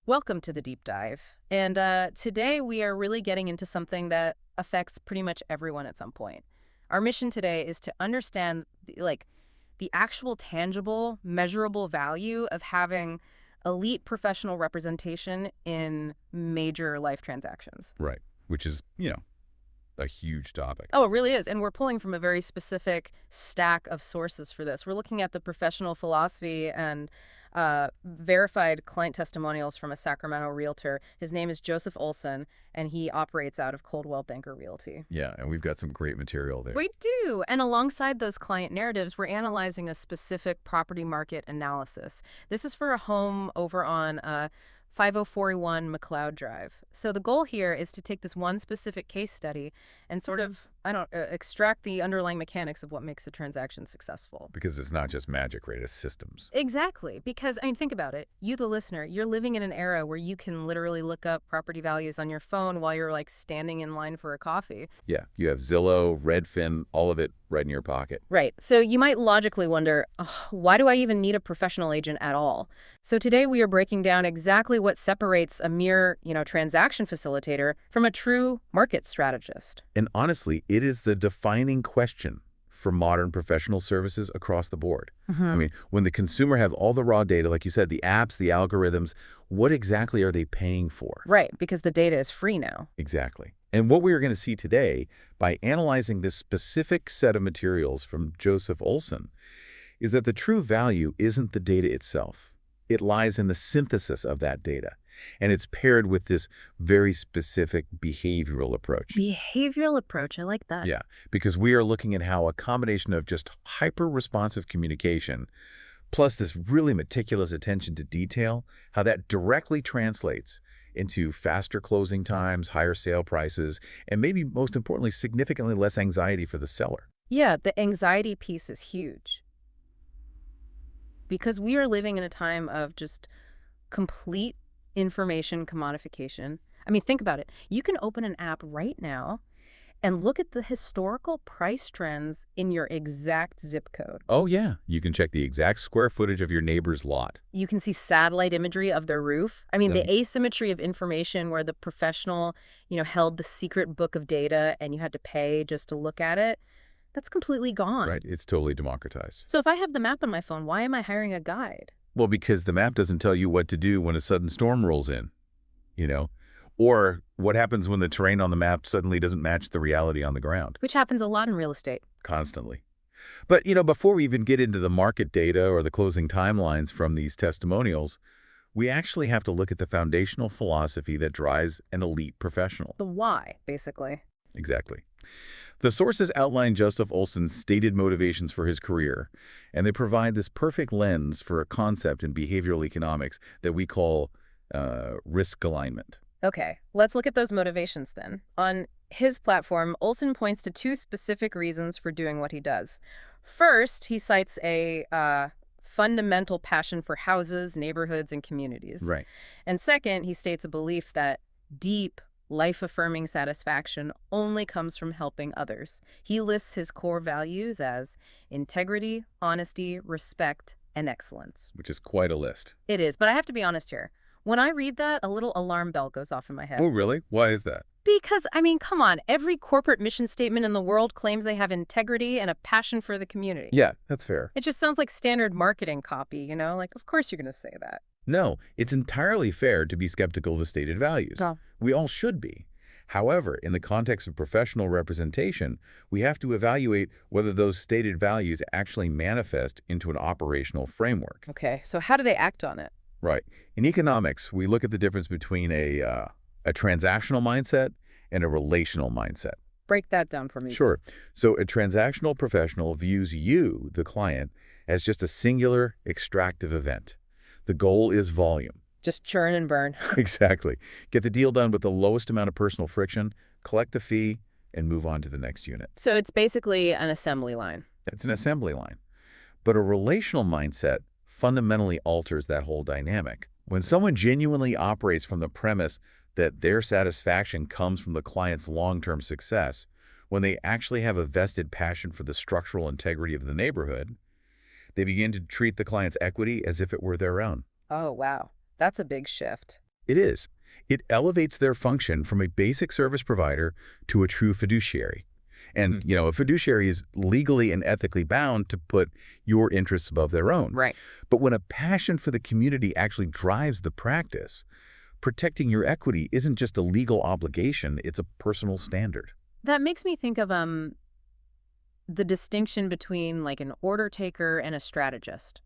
Welcome to the deep dive. And today we are really getting into something that affects pretty much everyone at some point. Our mission today is to understand the actual tangible, measurable value of having elite professional representation in major life transactions. Right. Which is, a huge topic. Oh, it really is. And we're pulling from a very specific stack of sources for this. We're looking at the professional philosophy and verified client testimonials from a Sacramento realtor. His name is Joseph Olson, and he operates out of Coldwell Realty. Yeah, and we've got some great material there. We do. And alongside those client narratives, we're analyzing a specific property market analysis. This is for a home over on 5041 McCloud Drive. So the goal here is to take this one specific case study and sort of, extract the underlying mechanics of what makes a transaction successful. Because it's not just magic, right? It's systems. Exactly. Because, think about it. You, the listener, you're living in an era where you can literally look up property values on your phone while you're standing in line for a coffee. Yeah, you have Zillow, Redfin, all of it right in your pocket. Right. So you might logically wonder, why do I even need a professional agent at all? So today we are breaking down exactly what separates a mere, transaction facilitator from a true market strategist. And honestly, it is the defining question for modern professional services across the board. I mean, when the consumer has all the raw data, like you said, the apps, the algorithms, what exactly are they paying for? Right, because the data is free now. Exactly. And what we are going to see today, by analyzing this specific set of materials from Joseph Olson, is that the true value isn't the data itself. It lies in the synthesis of that data. And it's paired with this very specific behavioral approach. Behavioral approach, I like that. Yeah, because we are looking at how a combination of just hyper-responsive communication plus this really meticulous attention to detail, how that directly translates into faster closing times, higher sale prices, and maybe most importantly, significantly less anxiety for the seller. Yeah, the anxiety piece is huge. Because we are living in a time of just complete information commodification. Think about it. You can open an app right now and look at the historical price trends in your exact zip code. Oh, yeah. You can check the exact square footage of your neighbor's lot. You can see satellite imagery of their roof. The asymmetry of information where the professional, held the secret book of data and you had to pay just to look at it, that's completely gone. Right. It's totally democratized. So if I have the map on my phone, why am I hiring a guide? Well, because the map doesn't tell you what to do when a sudden storm rolls in, or what happens when the terrain on the map suddenly doesn't match the reality on the ground. Which happens a lot in real estate. Constantly. But, before we even get into the market data or the closing timelines from these testimonials, we actually have to look at the foundational philosophy that drives an elite professional. The why, basically. Exactly. The sources outline Joseph Olson's stated motivations for his career, and they provide this perfect lens for a concept in behavioral economics that we call risk alignment. Okay, let's look at those motivations then. On his platform, Olson points to two specific reasons for doing what he does. First, he cites a fundamental passion for houses, neighborhoods, and communities. Right. And second, he states a belief that deep, life-affirming satisfaction only comes from helping others. He lists his core values as integrity, honesty, respect, and excellence. Which is quite a list. It is, but I have to be honest here. When I read that, a little alarm bell goes off in my head. Oh, really? Why is that? Because, come on, every corporate mission statement in the world claims they have integrity and a passion for the community. Yeah, that's fair. It just sounds like standard marketing copy, of course you're going to say that. No, it's entirely fair to be skeptical of the stated values. Oh. We all should be. However, in the context of professional representation, we have to evaluate whether those stated values actually manifest into an operational framework. Okay, so how do they act on it? Right. In economics, we look at the difference between a transactional mindset and a relational mindset. Break that down for me. Sure. So a transactional professional views you, the client, as just a singular extractive event. The goal is volume. Just churn and burn. Exactly. Get the deal done with the lowest amount of personal friction, collect the fee, and move on to the next unit. So it's basically an assembly line. It's an assembly line. But a relational mindset fundamentally alters that whole dynamic. When someone genuinely operates from the premise that their satisfaction comes from the client's long-term success, when they actually have a vested passion for the structural integrity of the neighborhood, they begin to treat the client's equity as if it were their own. Oh, wow. That's a big shift. It is. It elevates their function from a basic service provider to a true fiduciary. And, Mhm. a fiduciary is legally and ethically bound to put your interests above their own. Right. But when a passion for the community actually drives the practice, protecting your equity isn't just a legal obligation, it's a personal standard. That makes me think of the distinction between like an order taker and a strategist.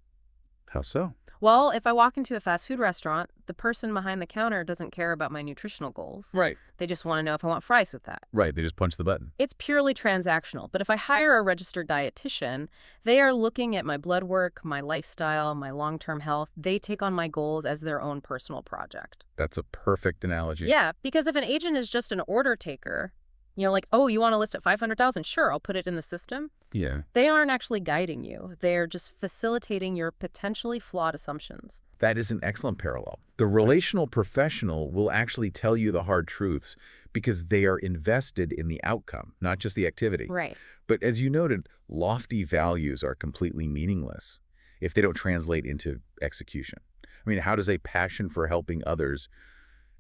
How so? Well, if I walk into a fast food restaurant, the person behind the counter doesn't care about my nutritional goals. Right. They just want to know if I want fries with that. Right, they just punch the button. It's purely transactional. But if I hire a registered dietitian, they are looking at my blood work, my lifestyle, my long-term health. They take on my goals as their own personal project. That's a perfect analogy. Yeah, because if an agent is just an order taker, like, oh, you want to list at 500,000? Sure, I'll put it in the system. Yeah. They aren't actually guiding you. They're just facilitating your potentially flawed assumptions. That is an excellent parallel. The relational professional will actually tell you the hard truths because they are invested in the outcome, not just the activity. Right. But as you noted, lofty values are completely meaningless if they don't translate into execution. I mean, how does a passion for helping others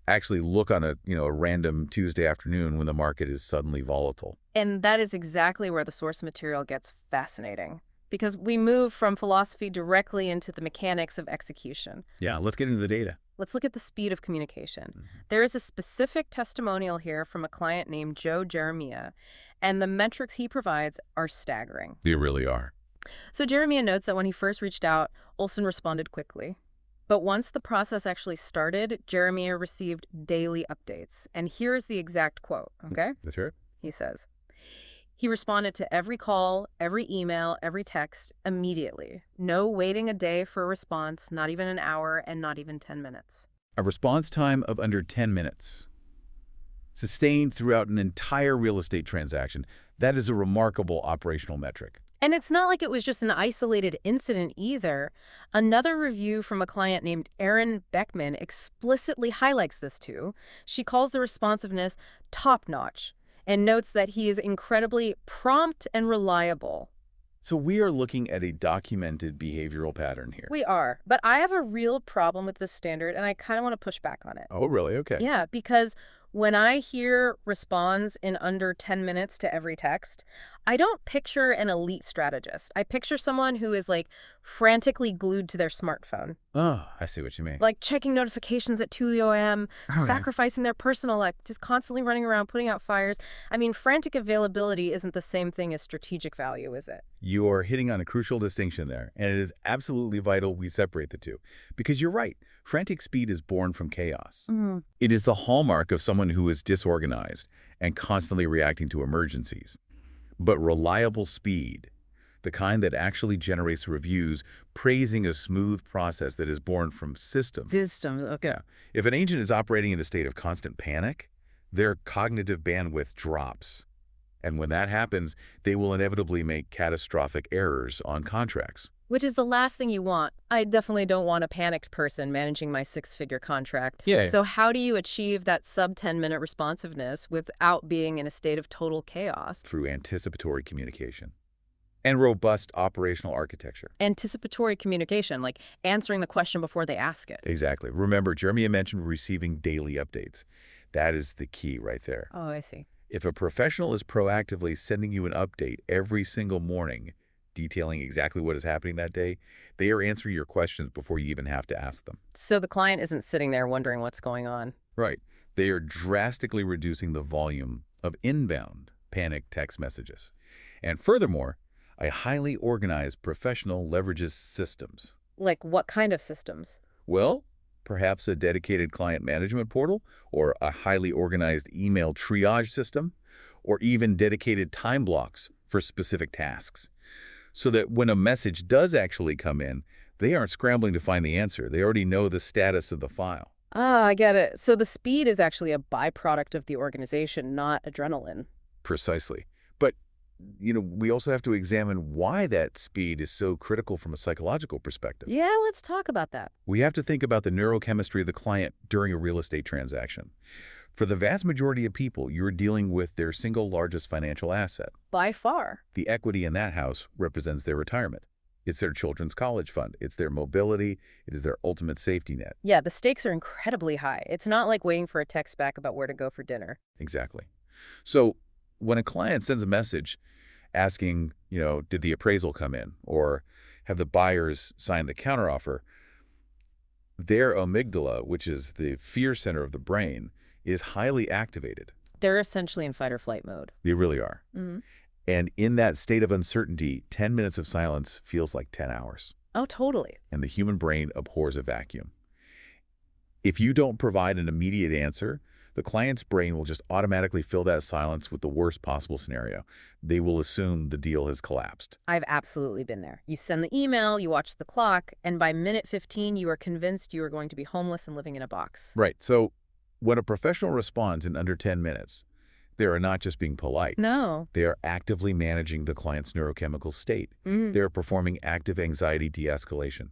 actually look on a random Tuesday afternoon when the market is suddenly volatile? And that is exactly where the source material gets fascinating, because we move from philosophy directly into the mechanics of execution. Yeah, let's get into the data. Let's look at the speed of communication. Mhm. There is a specific testimonial here from a client named Joe Jeremiah, and the metrics he provides are staggering. They really are. So Jeremiah notes that when he first reached out, Olson responded quickly. But once the process actually started, Jeremiah received daily updates. And here's the exact quote, okay? That's right. He says, he responded to every call, every email, every text immediately. No waiting a day for a response, not even an hour, and not even 10 minutes. A response time of under 10 minutes. Sustained throughout an entire real estate transaction. That is a remarkable operational metric. And it's not like it was just an isolated incident either. Another review from a client named Erin Beckman explicitly highlights this too. She calls the responsiveness top-notch and notes that he is incredibly prompt and reliable. So we are looking at a documented behavioral pattern here. We are. But I have a real problem with this standard, and I kind of want to push back on it. Oh, really? Okay. Yeah, because when I hear responds in under 10 minutes to every text, I don't picture an elite strategist. I picture someone who is like frantically glued to their smartphone, Oh, I see what you mean. like checking notifications at 2 a.m., Okay. sacrificing their personal life, just constantly running around, putting out fires. I mean, frantic availability isn't the same thing as strategic value, is it? You are hitting on a crucial distinction there, and it is absolutely vital we separate the two. Because you're right, frantic speed is born from chaos. Mm. It is the hallmark of someone who is disorganized and constantly reacting to emergencies. But reliable speed, the kind that actually generates reviews praising a smooth process that is born from systems. Systems, okay. Yeah. If an agent is operating in a state of constant panic, their cognitive bandwidth drops. And when that happens, they will inevitably make catastrophic errors on contracts. Which is the last thing you want. I definitely don't want a panicked person managing my six-figure contract. Yeah. So how do you achieve that sub-10-minute responsiveness without being in a state of total chaos? Through anticipatory communication and robust operational architecture. Anticipatory communication, like answering the question before they ask it. Exactly. Remember, Jeremy mentioned receiving daily updates. That is the key right there. Oh, I see. If a professional is proactively sending you an update every single morning, detailing exactly what is happening that day, they are answering your questions before you even have to ask them. So the client isn't sitting there wondering what's going on. Right. They are drastically reducing the volume of inbound panic text messages. And furthermore, a highly organized professional leverages systems. Like what kind of systems? Well, perhaps a dedicated client management portal, or a highly organized email triage system, or even dedicated time blocks for specific tasks. So that when a message does actually come in, they aren't scrambling to find the answer. They already know the status of the file. Ah, I get it. So the speed is actually a byproduct of the organization, not adrenaline. Precisely. But, we also have to examine why that speed is so critical from a psychological perspective. Yeah, let's talk about that. We have to think about the neurochemistry of the client during a real estate transaction. For the vast majority of people, you're dealing with their single largest financial asset. By far. The equity in that house represents their retirement. It's their children's college fund. It's their mobility. It is their ultimate safety net. Yeah, the stakes are incredibly high. It's not like waiting for a text back about where to go for dinner. Exactly. So when a client sends a message asking, did the appraisal come in or have the buyers signed the counteroffer, their amygdala, which is the fear center of the brain, is highly activated. They're essentially in fight or flight mode. They really are. Hmm. And in that state of uncertainty, 10 minutes of silence feels like 10 hours. Oh, totally. And the human brain abhors a vacuum. If you don't provide an immediate answer, the client's brain will just automatically fill that silence with the worst possible scenario. They will assume the deal has collapsed. I've absolutely been there. You send the email, you watch the clock, and by minute 15, you are convinced you are going to be homeless and living in a box. Right. So when a professional responds in under 10 minutes, they are not just being polite. No. They are actively managing the client's neurochemical state. Mm. They are performing active anxiety de-escalation.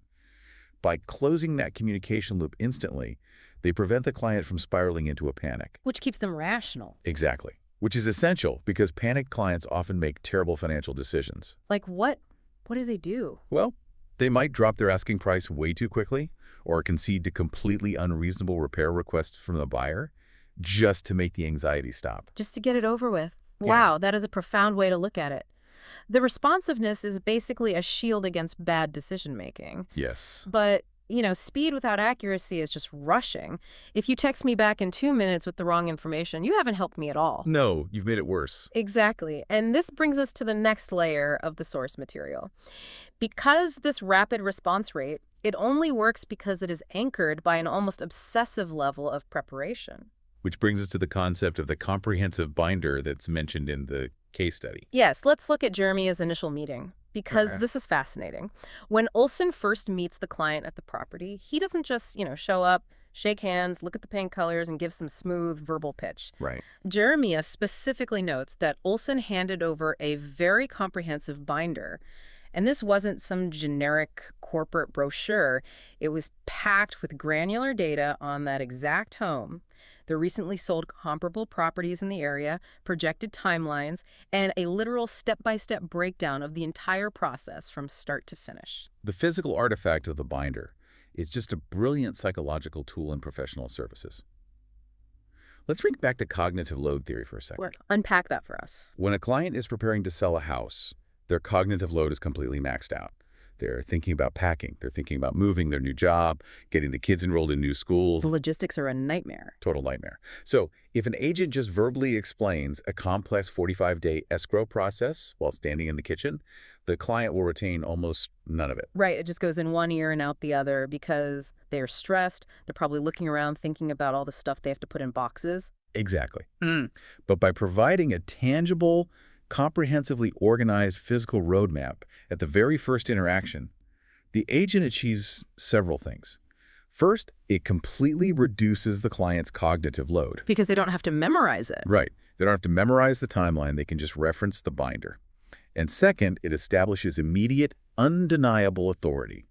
By closing that communication loop instantly, they prevent the client from spiraling into a panic. Which keeps them rational. Exactly. Which is essential because panicked clients often make terrible financial decisions. Like what? What do they do? Well, they might drop their asking price way too quickly or concede to completely unreasonable repair requests from the buyer just to make the anxiety stop. Just to get it over with. Yeah. Wow, that is a profound way to look at it. The responsiveness is basically a shield against bad decision-making. Yes. But, speed without accuracy is just rushing. If you text me back in 2 minutes with the wrong information, you haven't helped me at all. No, you've made it worse. Exactly. And this brings us to the next layer of the source material. Because this rapid response rate, it only works because it is anchored by an almost obsessive level of preparation. Which brings us to the concept of the comprehensive binder that's mentioned in the case study. Yes, let's look at Jeremiah's initial meeting, because Okay. this is fascinating. When Olson first meets the client at the property, he doesn't just, show up, shake hands, look at the paint colors, and give some smooth verbal pitch. Right. Jeremiah specifically notes that Olson handed over a very comprehensive binder. And this wasn't some generic corporate brochure. It was packed with granular data on that exact home, the recently sold comparable properties in the area, projected timelines, and a literal step-by-step breakdown of the entire process from start to finish. The physical artifact of the binder is just a brilliant psychological tool in professional services. Let's think back to cognitive load theory for a second. Unpack that for us. When a client is preparing to sell a house, their cognitive load is completely maxed out. They're thinking about packing. They're thinking about moving, their new job, getting the kids enrolled in new schools. The logistics are a nightmare. Total nightmare. So if an agent just verbally explains a complex 45-day escrow process while standing in the kitchen, the client will retain almost none of it. Right, it just goes in one ear and out the other because they're stressed. They're probably looking around thinking about all the stuff they have to put in boxes. Exactly. Mm. But by providing a tangible, comprehensively organized physical roadmap at the very first interaction, the agent achieves several things. First, it completely reduces the client's cognitive load. Because they don't have to memorize it. Right. They don't have to memorize the timeline. They can just reference the binder. And second, it establishes immediate, undeniable authority.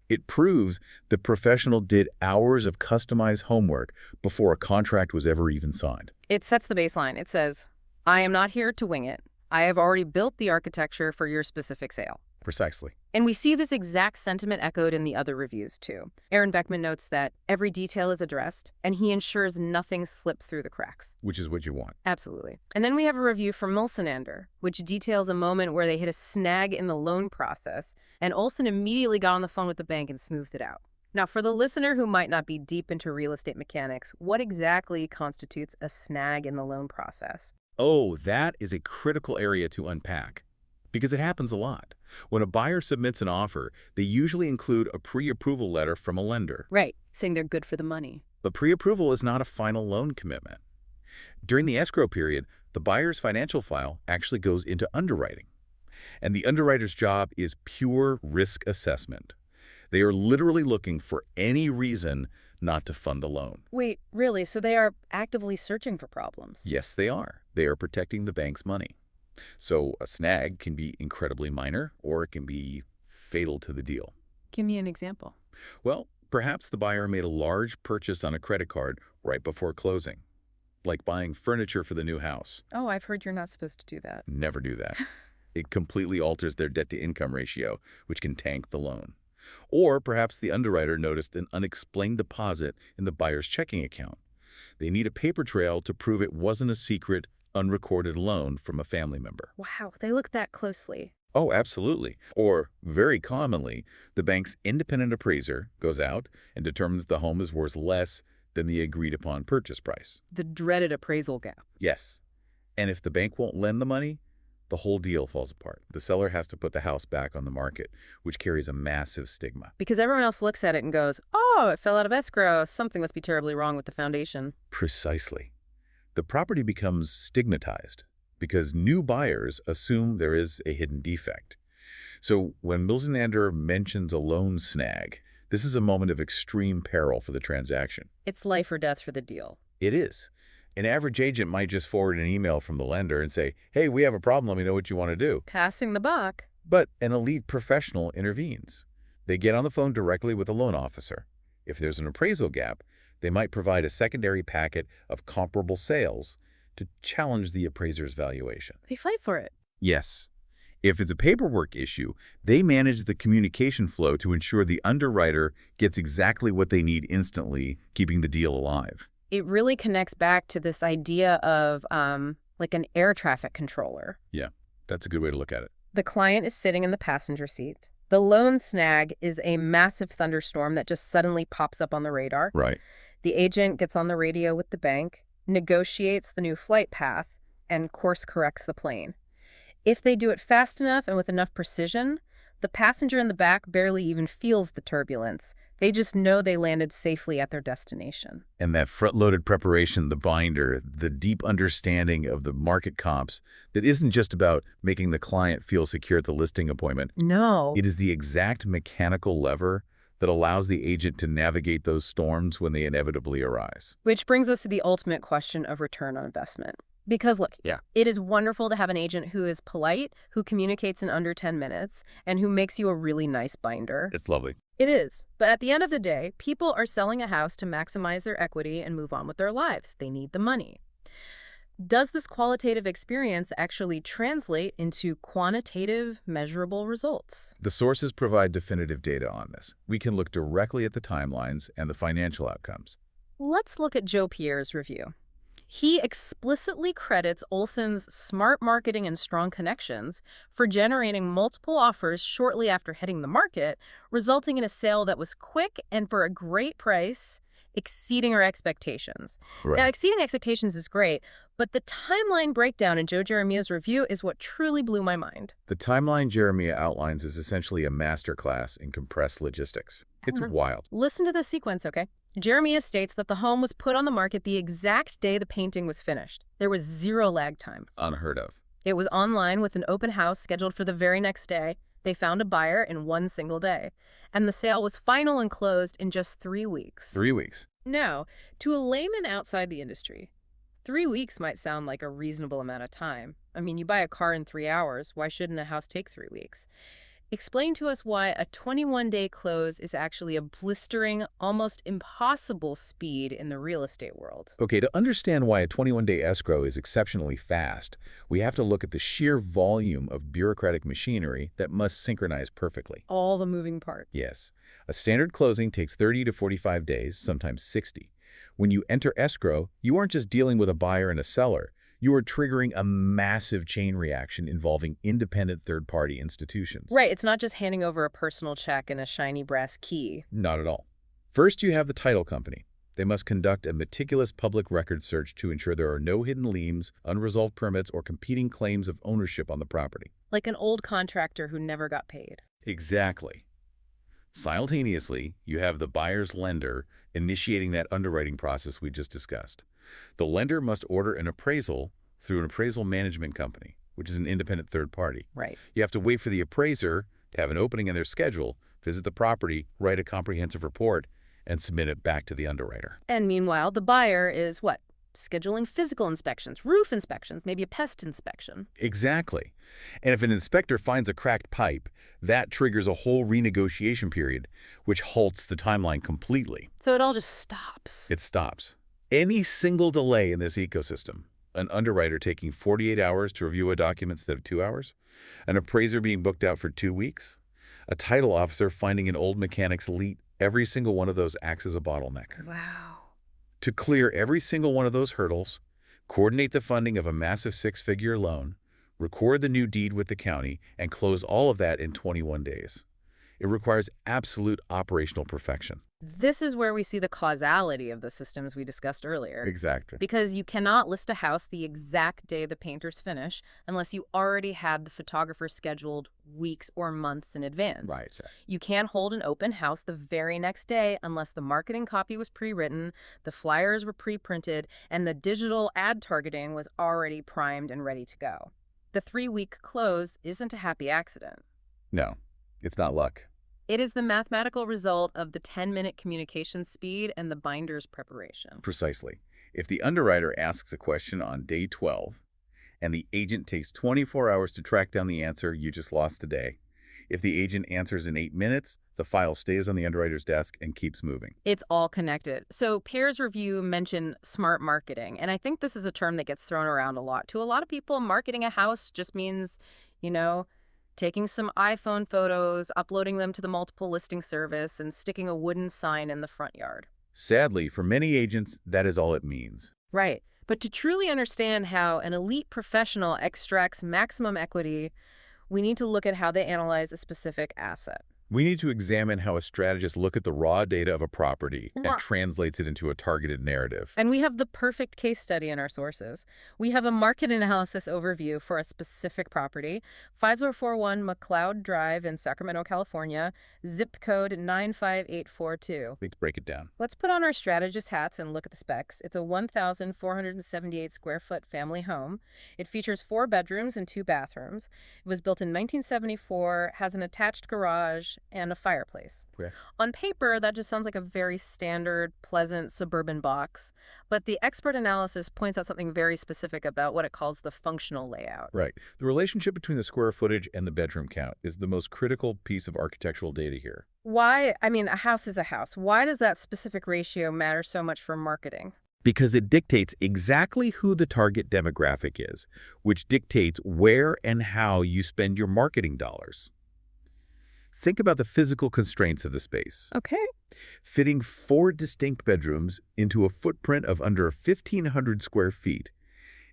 It proves the professional did hours of customized homework before a contract was ever even signed. It sets the baseline. It says, I am not here to wing it. I have already built the architecture for your specific sale. Precisely. And we see this exact sentiment echoed in the other reviews, too. Aaron Beckman notes that every detail is addressed, and he ensures nothing slips through the cracks. Which is what you want. Absolutely. And then we have a review from Mulsonander, which details a moment where they hit a snag in the loan process, and Olson immediately got on the phone with the bank and smoothed it out. Now, for the listener who might not be deep into real estate mechanics, what exactly constitutes a snag in the loan process? Oh, that is a critical area to unpack, because it happens a lot. When a buyer submits an offer, they usually include a pre-approval letter from a lender. Right, saying they're good for the money. But pre-approval is not a final loan commitment. During the escrow period, the buyer's financial file actually goes into underwriting. And the underwriter's job is pure risk assessment. They are literally looking for any reason not to fund the loan. Wait, really? So they are actively searching for problems? Yes, they are. They are protecting the bank's money. So a snag can be incredibly minor, or it can be fatal to the deal. Give me an example. Well, perhaps the buyer made a large purchase on a credit card right before closing, like buying furniture for the new house. Oh, I've heard you're not supposed to do that. Never do that. It completely alters their debt-to-income ratio, which can tank the loan. Or perhaps the underwriter noticed an unexplained deposit in the buyer's checking account. They need a paper trail to prove it wasn't a secret, unrecorded loan from a family member. Wow, they look that closely. Oh, absolutely. Or, very commonly, the bank's independent appraiser goes out and determines the home is worth less than the agreed-upon purchase price. The dreaded appraisal gap. Yes. And if the bank won't lend the money, the whole deal falls apart. The seller has to put the house back on the market, which carries a massive stigma. Because everyone else looks at it and goes, oh, it fell out of escrow. Something must be terribly wrong with the foundation. Precisely. The property becomes stigmatized because new buyers assume there is a hidden defect. So when Milsenander mentions a loan snag, this is a moment of extreme peril for the transaction. It's life or death for the deal. It is. An average agent might just forward an email from the lender and say, hey, we have a problem, let me know what you want to do. Passing the buck. But an elite professional intervenes. They get on the phone directly with the loan officer. If there's an appraisal gap, they might provide a secondary packet of comparable sales to challenge the appraiser's valuation. They fight for it. Yes. If it's a paperwork issue, they manage the communication flow to ensure the underwriter gets exactly what they need instantly, keeping the deal alive. It really connects back to this idea of like an air traffic controller. Yeah, that's a good way to look at it. The client is sitting in the passenger seat. The loan snag is a massive thunderstorm that just suddenly pops up on the radar. Right. The agent gets on the radio with the bank, negotiates the new flight path, and course corrects the plane. If they do it fast enough and with enough precision, the passenger in the back barely even feels the turbulence. They just know they landed safely at their destination. And that front-loaded preparation, the binder, the deep understanding of the market comps, that isn't just about making the client feel secure at the listing appointment. No. It is the exact mechanical lever that allows the agent to navigate those storms when they inevitably arise. Which brings us to the ultimate question of return on investment. Because look, Yeah. it is wonderful to have an agent who is polite, who communicates in under 10 minutes, and who makes you a really nice binder. It's lovely. It is. But at the end of the day, people are selling a house to maximize their equity and move on with their lives. They need the money. Does this qualitative experience actually translate into quantitative, measurable results? The sources provide definitive data on this. We can look directly at the timelines and the financial outcomes. Let's look at Joe Pierre's review. He explicitly credits Olson's smart marketing and strong connections for generating multiple offers shortly after hitting the market, resulting in a sale that was quick and for a great price, exceeding our expectations. Right. Now, exceeding expectations is great, but the timeline breakdown in Joe Jeremiah's review is what truly blew my mind. The timeline Jeremiah outlines is essentially a masterclass in compressed logistics. It's wild. Listen to the sequence, okay? Jeremiah states that the home was put on the market the exact day the painting was finished. There was zero lag time. Unheard of. It was online with an open house scheduled for the very next day. They found a buyer in one single day. And the sale was final and closed in just 3 weeks. 3 weeks. Now, to a layman outside the industry, 3 weeks might sound like a reasonable amount of time. I mean, you buy a car in 3 hours. Why shouldn't a house take 3 weeks? Explain to us why a 21-day close is actually a blistering, almost impossible speed in the real estate world. Okay, to understand why a 21-day escrow is exceptionally fast, we have to look at the sheer volume of bureaucratic machinery that must synchronize perfectly. All the moving parts. Yes. A standard closing takes 30 to 45 days, sometimes 60. When you enter escrow, you aren't just dealing with a buyer and a seller. You are triggering a massive chain reaction involving independent third-party institutions. Right, it's not just handing over a personal check and a shiny brass key. Not at all. First, you have the title company. They must conduct a meticulous public record search to ensure there are no hidden liens, unresolved permits, or competing claims of ownership on the property. Like an old contractor who never got paid. Exactly. Simultaneously, you have the buyer's lender initiating that underwriting process we just discussed. The lender must order an appraisal through an appraisal management company, which is an independent third party. Right. You have to wait for the appraiser to have an opening in their schedule, visit the property, write a comprehensive report, and submit it back to the underwriter. And meanwhile, the buyer is what? Scheduling physical inspections, roof inspections, maybe a pest inspection. Exactly. And if an inspector finds a cracked pipe, that triggers a whole renegotiation period, which halts the timeline completely. So it all just stops. It stops. Any single delay in this ecosystem, An underwriter taking 48 hours to review a document instead of 2 hours? An appraiser being booked out for 2 weeks? A title officer finding an old mechanic's leak? Every single one of those acts as a bottleneck. Wow. To clear every single one of those hurdles, coordinate the funding of a massive six-figure loan, record the new deed with the county, and close all of that in 21 days. It requires absolute operational perfection. This is where we see the causality of the systems we discussed earlier. Exactly. Because you cannot list a house the exact day the painters finish unless you already had the photographer scheduled weeks or months in advance. Right. You can't hold an open house the very next day unless the marketing copy was pre-written, the flyers were pre-printed, and the digital ad targeting was already primed and ready to go. The 3-week close isn't a happy accident. No, it's not luck. It is the mathematical result of the 10-minute communication speed and the binder's preparation. Precisely. If the underwriter asks a question on day 12 and the agent takes 24 hours to track down the answer, you just lost a day. If the agent answers in 8 minutes, the file stays on the underwriter's desk and keeps moving. It's all connected. So Peer's review mentioned smart marketing, and I think this is a term that gets thrown around a lot. To a lot of people, marketing a house just means, taking some iPhone photos, uploading them to the multiple listing service, and sticking a wooden sign in the front yard. Sadly, for many agents, that is all it means. Right. But to truly understand how an elite professional extracts maximum equity, we need to look at how they analyze a specific asset. We need to examine how a strategist looks at the raw data of a property and Right. translates it into a targeted narrative. And we have the perfect case study in our sources. We have a market analysis overview for a specific property, 5041 McCloud Drive in Sacramento, California, zip code 95842. Let's break it down. Let's put on our strategist hats and look at the specs. It's a 1,478 square foot family home. It features 4 bedrooms and 2 bathrooms. It was built in 1974, has an attached garage, and a fireplace. Okay. On paper, that just sounds like a very standard, pleasant suburban box, but the expert analysis points out something very specific about what it calls the functional layout. Right. The relationship between the square footage and the bedroom count is the most critical piece of architectural data here. Why? I mean, a house is a house. Why does that specific ratio matter so much for marketing? Because it dictates exactly who the target demographic is, which dictates where and how you spend your marketing dollars. Think about the physical constraints of the space. Okay. Fitting 4 distinct bedrooms into a footprint of under 1,500 square feet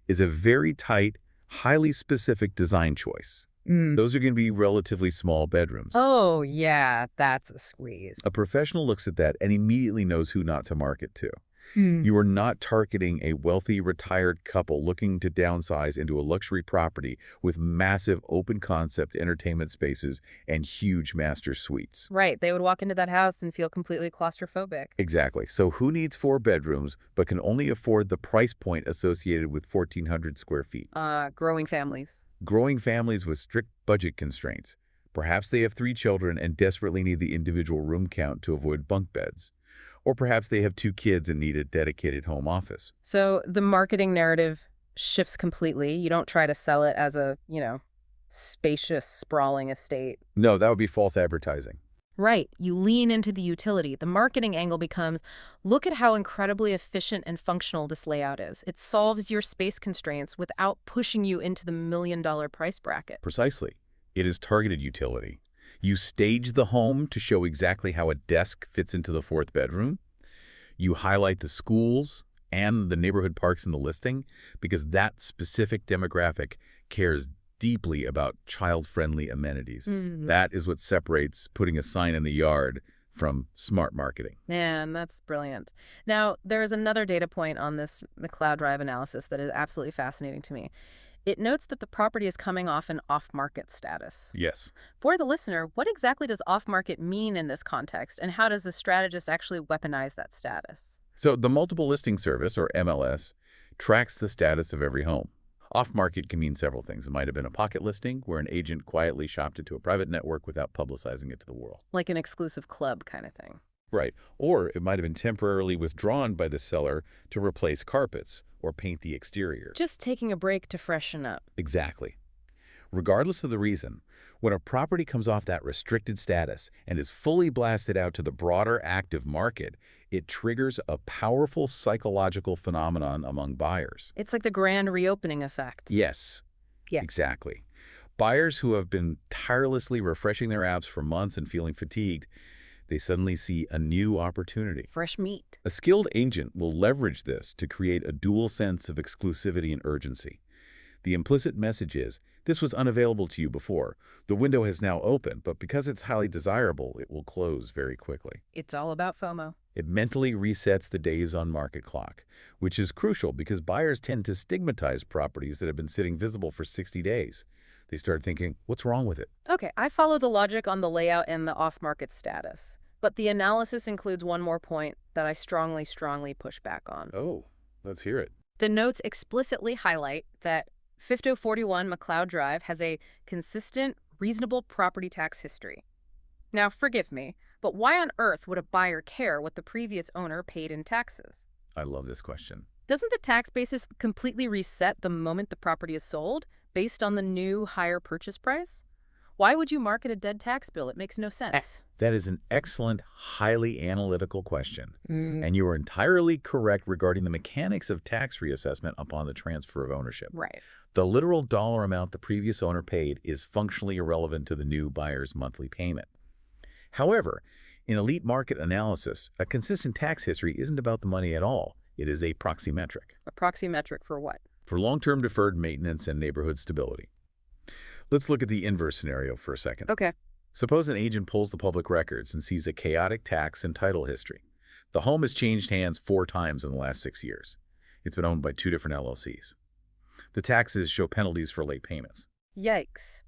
is a very tight, highly specific design choice. Those are going to be relatively small bedrooms. Oh, yeah, that's a squeeze. A professional looks at that and immediately knows who not to market to. You are not targeting a wealthy retired couple looking to downsize into a luxury property with massive open-concept entertainment spaces and huge master suites. Right, they would walk into that house and feel completely claustrophobic. Exactly. So who needs 4 bedrooms but can only afford the price point associated with 1,400 square feet? Growing families. Growing families with strict budget constraints. Perhaps they have 3 children and desperately need the individual room count to avoid bunk beds. Or perhaps they have 2 kids and need a dedicated home office. So the marketing narrative shifts completely. You don't try to sell it as a, spacious, sprawling estate. No, that would be false advertising. Right. You lean into the utility. The marketing angle becomes, look at how incredibly efficient and functional this layout is. It solves your space constraints without pushing you into the $1,000,000 price bracket. Precisely. It is targeted utility. You stage the home to show exactly how a desk fits into the 4th bedroom. You highlight the schools and the neighborhood parks in the listing because that specific demographic cares deeply about child-friendly amenities. That is what separates putting a sign in the yard from smart marketing. Man, that's brilliant. Now, there is another data point on this McCloud Drive analysis that is absolutely fascinating to me. It notes that the property is coming off an off-market status. Yes. For the listener, what exactly does off-market mean in this context, and how does a strategist actually weaponize that status? So the multiple listing service, or MLS, tracks the status of every home. Off-market can mean several things. It might have been a pocket listing where an agent quietly shopped it to a private network without publicizing it to the world. Like an exclusive club kind of thing. Right. Or it might have been temporarily withdrawn by the seller to replace carpets or paint the exterior. Just taking a break to freshen up. Exactly. Regardless of the reason, when a property comes off that restricted status and is fully blasted out to the broader active market, It triggers a powerful psychological phenomenon among buyers. It's like the grand reopening effect. Yes, Yeah. exactly. Buyers who have been tirelessly refreshing their apps for months and feeling fatigued, they suddenly see a new opportunity. Fresh meat. A skilled agent will leverage this to create a dual sense of exclusivity and urgency. The implicit message is, this was unavailable to you before. The window has now opened, but because it's highly desirable, it will close very quickly. It's all about FOMO. It mentally resets the days on market clock, which is crucial because buyers tend to stigmatize properties that have been sitting visible for 60 days. They start thinking, what's wrong with it? Okay, I follow the logic on the layout and the off-market status. But the analysis includes one more point that I strongly push back on. Oh, let's hear it. The notes explicitly highlight that 5041 McCloud Drive has a consistent, reasonable property tax history. Now, forgive me, but why on earth would a buyer care what the previous owner paid in taxes? I love this question. Doesn't the tax basis completely reset the moment the property is sold based on the new higher purchase price? Why would you market a dead tax bill? It makes no sense. That is an excellent, highly analytical question. And you are entirely correct regarding the mechanics of tax reassessment upon the transfer of ownership. Right. The literal dollar amount the previous owner paid is functionally irrelevant to the new buyer's monthly payment. However, in elite market analysis, a consistent tax history isn't about the money at all. It is a proxy metric. A proxy metric for what? For long-term deferred maintenance and neighborhood stability. Let's look at the inverse scenario for a second. Okay. Suppose an agent pulls the public records and sees a chaotic tax and title history. The home has changed hands 4 times in the last 6 years. It's been owned by 2 different LLCs. The taxes show penalties for late payments. Yikes.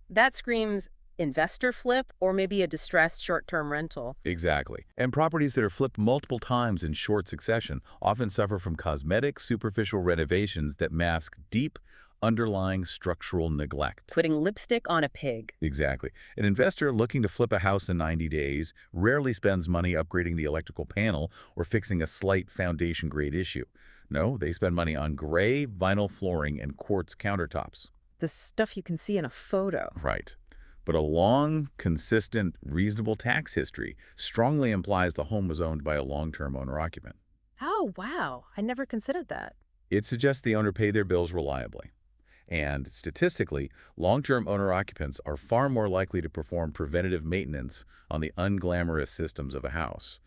That screams investor flip or maybe a distressed short-term rental. Exactly. And properties that are flipped multiple times in short succession often suffer from cosmetic, superficial renovations that mask deep, underlying structural neglect. Putting lipstick on a pig. Exactly. An investor looking to flip a house in 90 days rarely spends money upgrading the electrical panel or fixing a slight foundation-grade issue. No, they spend money on gray, vinyl flooring and quartz countertops. The stuff you can see in a photo. Right. But a long, consistent, reasonable tax history strongly implies the home was owned by a long-term owner-occupant. Oh, wow. I never considered that. It suggests the owner paid their bills reliably. And statistically, long-term owner-occupants are far more likely to perform preventative maintenance on the unglamorous systems of a house.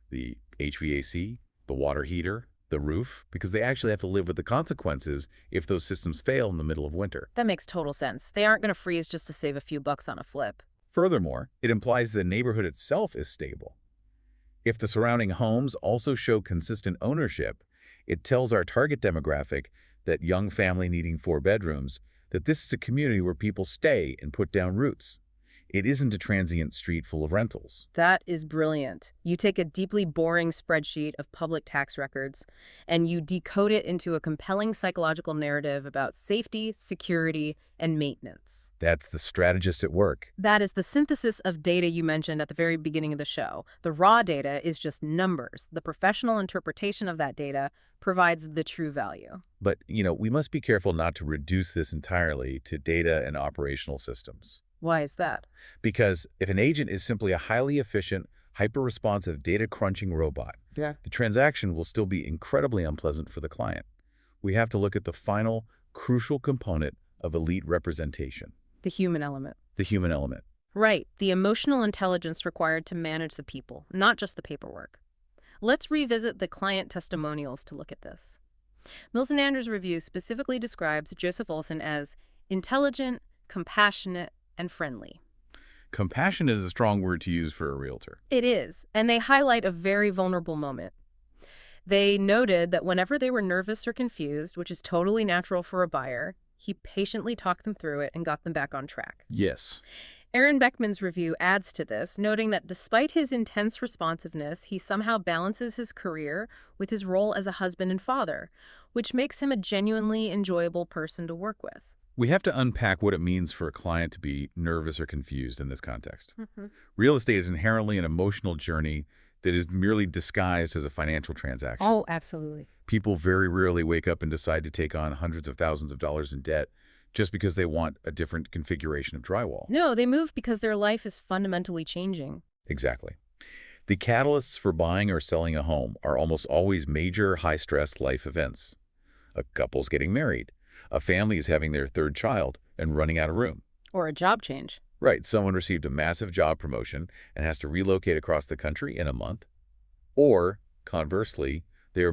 The HVAC, the water heater, the roof, because they actually have to live with the consequences if those systems fail in the middle of winter. That makes total sense. They aren't going to freeze just to save a few bucks on a flip. Furthermore, it implies the neighborhood itself is stable. If the surrounding homes also show consistent ownership, it tells our target demographic, that young family needing 4 bedrooms, that this is a community where people stay and put down roots. It isn't a transient street full of rentals. That is brilliant. You take a deeply boring spreadsheet of public tax records and you decode it into a compelling psychological narrative about safety, security, and maintenance. That's the strategist at work. That is the synthesis of data you mentioned at the very beginning of the show. The raw data is just numbers. The professional interpretation of that data provides the true value. But, we must be careful not to reduce this entirely to data and operational systems. Why is that? Because if an agent is simply a highly efficient, hyper-responsive data-crunching robot, the transaction will still be incredibly unpleasant for the client. We have to look at the final, crucial component of elite representation. The human element. The human element. Right. The emotional intelligence required to manage the people, not just the paperwork. Let's revisit the client testimonials to look at this. Mills and Andrews' review specifically describes Joseph Olson as intelligent, compassionate, and friendly. Compassionate is a strong word to use for a realtor. It is, and they highlight a very vulnerable moment. They noted that whenever they were nervous or confused, which is totally natural for a buyer, he patiently talked them through it and got them back on track. Yes. Aaron Beckman's review adds to this, noting that despite his intense responsiveness, he somehow balances his career with his role as a husband and father, which makes him a genuinely enjoyable person to work with. We have to unpack what it means for a client to be nervous or confused in this context. Real estate is inherently an emotional journey that is merely disguised as a financial transaction. Oh, absolutely. People very rarely wake up and decide to take on hundreds of thousands of dollars in debt just because they want a different configuration of drywall. No, they move because their life is fundamentally changing. Exactly. The catalysts for buying or selling a home are almost always major high-stress life events. A couple's getting married. A family is having their third child and running out of room. Or a job change. Right, someone received a massive job promotion and has to relocate across the country in a month. Or, conversely, they are